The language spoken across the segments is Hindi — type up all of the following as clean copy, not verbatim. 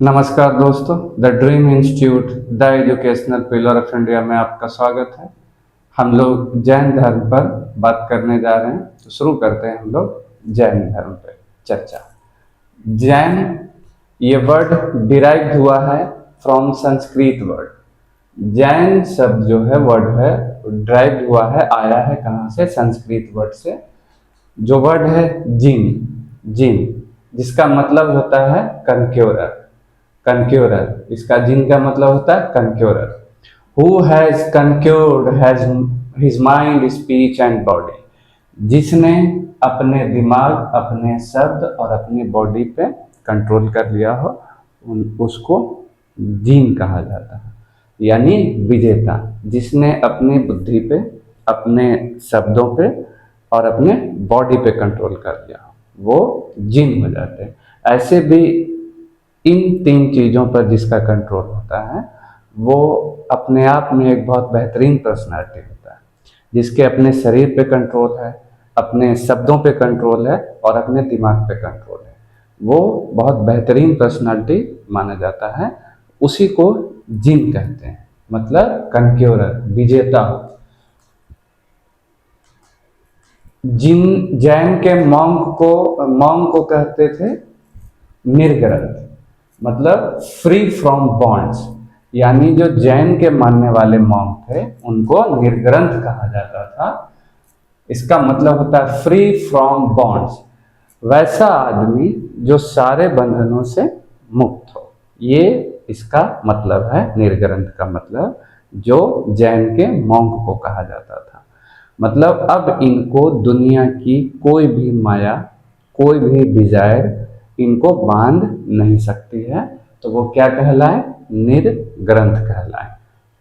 नमस्कार दोस्तों, the dream institute the educational pillar of India में आपका स्वागत है। हम लोग जैन धर्म पर बात करने जा रहे हैं, तो शुरू करते हैं हम लोग जैन धर्म पर चर्चा। जैन ये वर्ड डिराइव हुआ है फ्रॉम संस्कृत वर्ड। जैन शब्द जो है वर्ड है डिराइव हुआ है, आया है कहाँ से? संस्कृत वर्ड से, जो वर्ड है जिन, जिसका मतलब होता है कनक्योरर। इसका जिन का मतलब होता है conqueror. Who has conquered has his mind, speech and body. जिसने अपने दिमाग, अपने शब्द और अपनी बॉडी पे कंट्रोल कर लिया हो, उसको जिन कहा जाता है, यानी विजेता। जिसने अपनी बुद्धि पे, अपने शब्दों पे और अपने बॉडी पे कंट्रोल कर लिया हो, वो जिन हो जाते हैं। ऐसे भी इन तीन चीज़ों पर जिसका कंट्रोल होता है, वो अपने आप में एक बहुत बेहतरीन पर्सनालिटी होता है। जिसके अपने शरीर पे कंट्रोल है, अपने शब्दों पे कंट्रोल है और अपने दिमाग पे कंट्रोल है, वो बहुत बेहतरीन पर्सनालिटी माना जाता है। उसी को जिन कहते हैं, मतलब कनक्योरर, विजेता हो। जिन जैन के मॉन्क को कहते थे निर्ग्रंथ, मतलब फ्री फ्रॉम बॉन्ड्स। यानी जो जैन के मानने वाले मॉन्क थे उनको निर्ग्रंथ कहा जाता था। इसका मतलब होता है फ्री फ्रॉम बॉन्ड्स, वैसा आदमी जो सारे बंधनों से मुक्त हो। ये इसका मतलब है, निर्ग्रंथ का मतलब, जो जैन के मॉन्क को कहा जाता था। मतलब अब इनको दुनिया की कोई भी माया, कोई भी डिजायर इनको बांध नहीं सकती है, तो वो क्या कहलाए? निर्ग्रंथ कहलाए।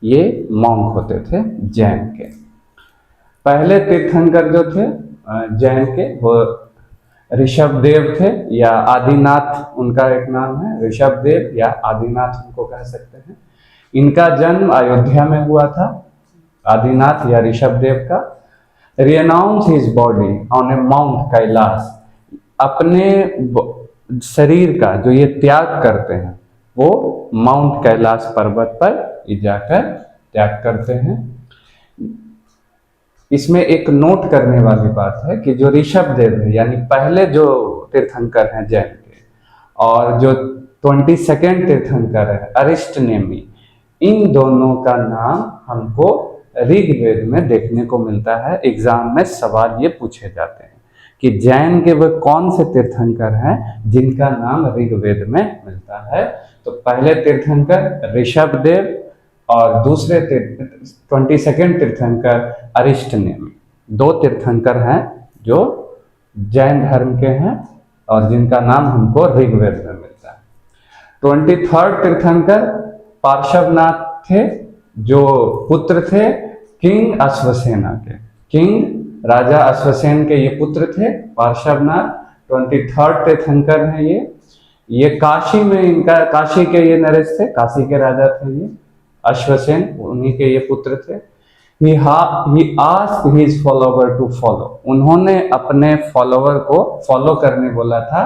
ये मॉन्क होते थे जैन के। पहले तीर्थंकर जो थे जैन के, वो ऋषभदेव थे, या आदिनाथ उनका एक नाम है। ऋषभदेव या आदिनाथ उनको कह सकते हैं। इनका जन्म अयोध्या में हुआ था, आदिनाथ या ऋषभदेव का। Renounce his body on A mount Kailash. अपने शरीर का जो ये त्याग करते हैं, वो माउंट कैलाश पर्वत पर जाकर त्याग करते हैं। इसमें एक नोट करने वाली बात है कि जो ऋषभदेव है, यानी पहले जो तीर्थंकर हैं जैन के, और जो 22वें तीर्थंकर है अरिष्टनेमी, इन दोनों का नाम हमको ऋग्वेद में देखने को मिलता है। एग्जाम में सवाल ये पूछे जाते हैं कि जैन के वह कौन से तीर्थंकर हैं जिनका नाम ऋग्वेद में मिलता है। तो पहले तीर्थंकर ऋषभदेव और दूसरे 22वें तीर्थंकर अरिष्टनेमी। दो तीर्थंकर हैं जो जैन धर्म के हैं और जिनका नाम हमको ऋग्वेद में मिलता है। 23rd तीर्थंकर पार्श्वनाथ थे, जो पुत्र थे किंग अश्वसेना के। किंग राजा अश्वसेन के ये पुत्र थे पार्श्वनाथ। 23rd तीर्थंकर हैं ये काशी में, इनका काशी के ये नरेश थे, काशी के राजा थे ये अश्वसेन, उन्हीं के ये पुत्र थे। He asked his follower to follow। उन्होंने अपने फॉलोवर को फॉलो करने बोला था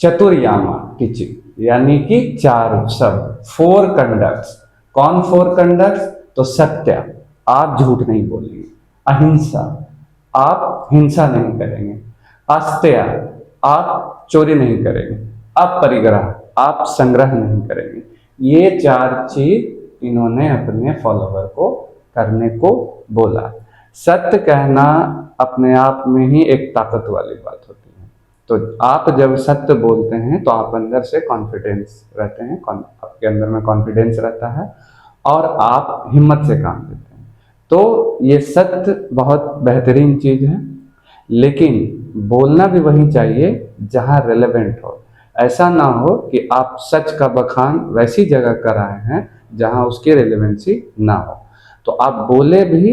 चतुर्यामा टीचिंग, यानी कि 4 शब्द, 4 कंडक्ट्स। कौन 4 कंडक्ट्स? तो सत्य, आप झूठ नहीं बोलेंगे। अहिंसा, आप हिंसा नहीं करेंगे। आस्तेय, आप चोरी नहीं करेंगे। अपरिग्रह, आप संग्रह नहीं करेंगे। ये 4 चीज इन्होंने अपने फॉलोवर को करने को बोला। सत्य कहना अपने आप में ही एक ताकत वाली बात होती है। तो आप जब सत्य बोलते हैं तो आप अंदर से कॉन्फिडेंस रहते हैं, आपके अंदर में कॉन्फिडेंस रहता है और आप हिम्मत से काम लेते हैं। तो ये सत्य बहुत बेहतरीन चीज है, लेकिन बोलना भी वही चाहिए जहां रेलेवेंट हो। ऐसा ना हो कि आप सच का बखान वैसी जगह कर रहे हैं जहां उसकी रेलेवेंसी ना हो। तो आप बोले भी,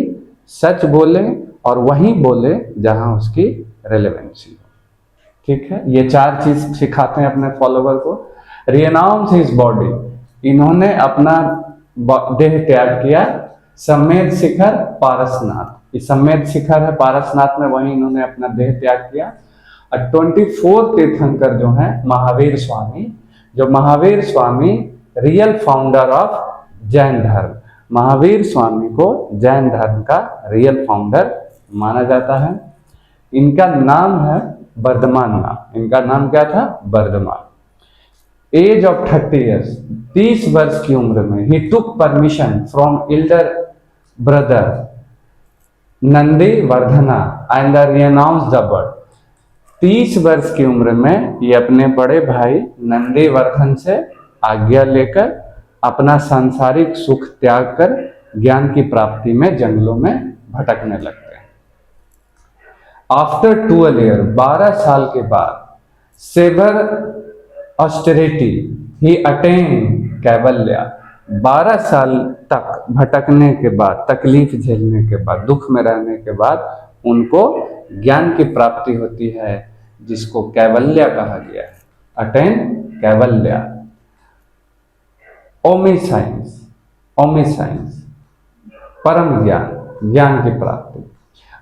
सच बोले और वहीं बोले जहां उसकी रेलेवेंसी हो। ठीक है, ये 4 चीज सिखाते हैं अपने फॉलोवर को। रिनाउंस हिज बॉडी, इन्होंने अपना देह त्याग किया। सम्मेद शिखर पारसनाथ, ये सम्मेद शिखर है पारसनाथ में, वहीं इन्होंने अपना देह त्याग किया। और 24 तीर्थंकर जो हैं महावीर स्वामी, जो Mahavir Swami real founder of Jain धर्म, महावीर स्वामी को जैन धर्म का रियल फाउंडर माना जाता है। इनका नाम है वर्धमान नाम, इनका नाम क्या था? वर्धमान। एज ऑफ 30 ईयर्स, 30 वर्ष की उम्र में ही took permission from elder brother Nandivardhana and renounce the world. 30 वर्ष की उम्र में ये अपने बड़े भाई नंदी वर्धन से आज्ञा लेकर अपना सांसारिक सुख त्याग कर ज्ञान की प्राप्ति में जंगलों में भटकने लगते हैं। आफ्टर 12 ईयर, 12 साल के बाद, सेवर ऑस्टेरिटी ही अटेन कैवल्या। 12 साल तक भटकने के बाद, तकलीफ झेलने के बाद, दुख में रहने के बाद उनको ज्ञान की प्राप्ति होती है, जिसको कैवल्या कहा गया है। अटेन कैवल्या। ओमिसाइंस, ओमिसाइंस परम ज्ञान, ज्ञान की प्राप्ति।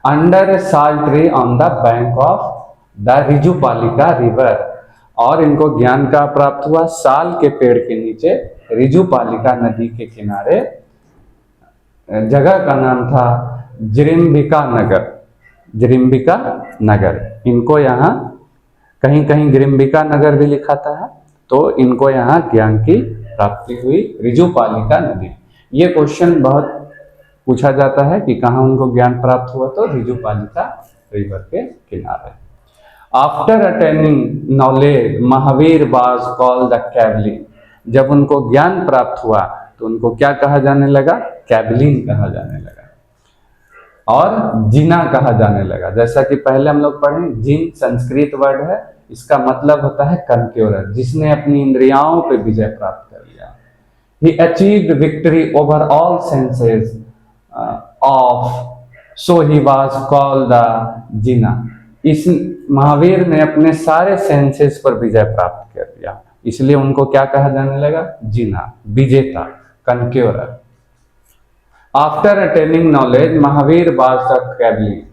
अंडर ए साल tree on the bank of the रिजुपालिका river, और इनको ज्ञान का प्राप्त हुआ साल के पेड़ के नीचे, रिजुपालिका नदी के किनारे। जगह का नाम था जरिम्बिका नगर, जरिम्बिका नगर। इनको यहाँ कहीं कहीं गिरिम्बिका नगर भी लिखाता है, तो इनको यहाँ ज्ञान की प्राप्ति हुई रिजुपालिका नदी। ये क्वेश्चन बहुत पूछा जाता है कि कहाँ उनको ज्ञान प्राप्त हुआ, तो रिजुपालिका रिवर के किनारे। After attaining knowledge Mahavira was called the Kevalin. जब उनको ज्ञान प्राप्त हुआ तो उनको क्या कहा जाने लगा? कैवलिन कहा जाने लगा और जिना कहा जाने लगा। जैसा कि पहले हम लोग पढ़े, जिन संस्कृत वर्ड है, इसका मतलब होता है कनक्योरर, जिसने अपनी इंद्रियाओं पे विजय प्राप्त कर लिया। He achieved victory over all senses of, so he was called the Jina. इस महावीर ने अपने सारे सेंसेस पर विजय प्राप्त कर लिया, इसलिए उनको क्या कहा जाने लगा? जिना, विजेता, conqueror. After attaining knowledge Mahavira was the Kevalin.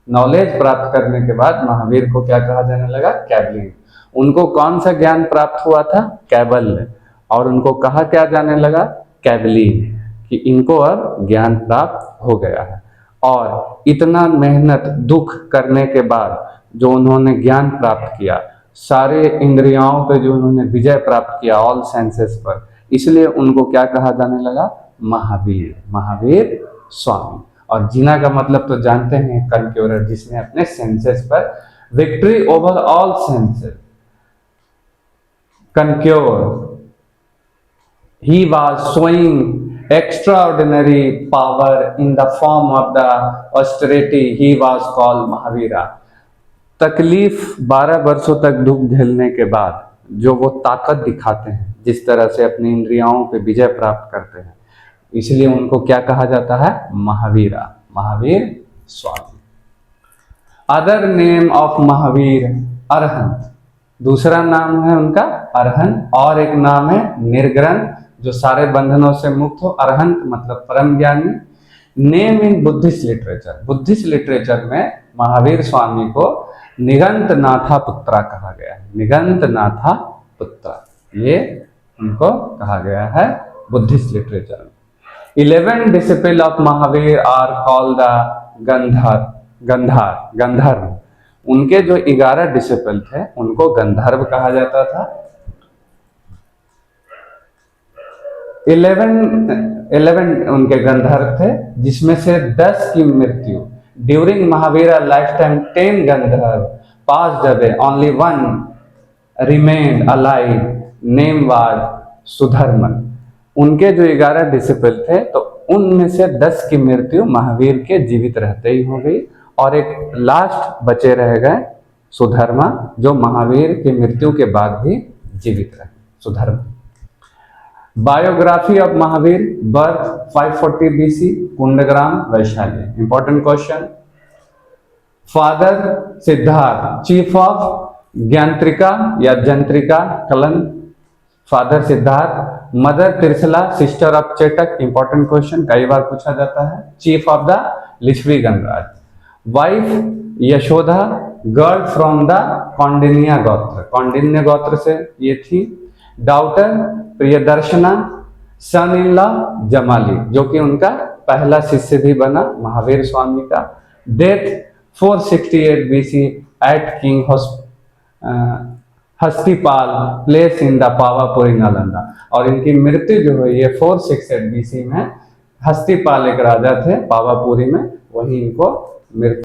Knowledge प्राप्त करने के बाद महावीर को क्या कहा जाने लगा? कैवलिन। उनको कौन सा ज्ञान प्राप्त हुआ था? कैवल्य। और उनको कहा क्या जाने लगा? कैवलिन, कि इनको अब ज्ञान प्राप्त हो गया है। और इतना मेहनत दुख करने के बाद जो उन्होंने ज्ञान प्राप्त किया, सारे इंद्रियाओं पे जो उन्होंने विजय प्राप्त किया, ऑल सेंसेस पर, इसलिए उनको क्या कहा जाने लगा? महावीर, महावीर स्वामी। और जिना का मतलब तो जानते हैं, कनक्योरर, जिसने अपने सेंसेस पर victory over all senses, conquer. He was showing extraordinary power in the form of the austerity, he was called Mahavira. तकलीफ 12 वर्षों तक दुख झेलने के बाद जो वो ताकत दिखाते हैं, जिस तरह से अपनी इंद्रियाओं पे विजय प्राप्त करते हैं, इसलिए उनको क्या कहा जाता है? Mahavira, Mahavir Swami. Other name of Mahavir Arhant, दूसरा नाम है उनका अरहंत, और एक नाम है निर्ग्रंथ, जो सारे बंधनों से मुक्त हो। अरहंत मतलब परम ज्ञानी। Name in Buddhist literature, Buddhist literature में महावीर स्वामी को निगंत नाथा पुत्रा कहा गया है। निगंत नाथा पुत्रा, ये उनको कहा गया है बुद्धिस्ट लिटरेचर में। 11 disciple of Mahavir are called the Gandharva. उनके जो 11 डिसिपल थे उनको गंधर्व कहा जाता था। 11 उनके गंधर्व थे, जिसमें से 10 की मृत्यु। During Mahavir life time 10 Gandharva passed away, only 1 remained alive, name was Sudharman. उनके जो 11 डिसिपल थे, तो उनमें से 10 की मृत्यु महावीर के जीवित रहते ही हो गई, और एक लास्ट बचे रह गए सुधर्मा, जो महावीर की मृत्यु के बाद भी जीवित रहे, Sudharma. Biography of Mahavir, birth 540 BC, Kundagram, Vaishali. Important question. Father Siddhartha, chief of Gyantrika या जंत्रिका कलन, father Siddhartha. Mother Trishala, sister of Chetak. Important question, कई बार पूछा जाता है। चीफ ऑफ द लिच्छवी गणराज। Wife Yashoda, girl from the Kaundinya gotra, Kaundinya गोत्र से ये थी। Daughter Priyadarshana, son in law Jamali, जो कि उनका पहला शिष्य भी बना महावीर स्वामी का। Death 468 BC at king Hastipal place in the Pawapuri Nalanda, और इनकी मृत्यु जो हुई है 468 BC में, हस्तिपाल एक राजा थे पावापुरी में, वही इनको मृत्यु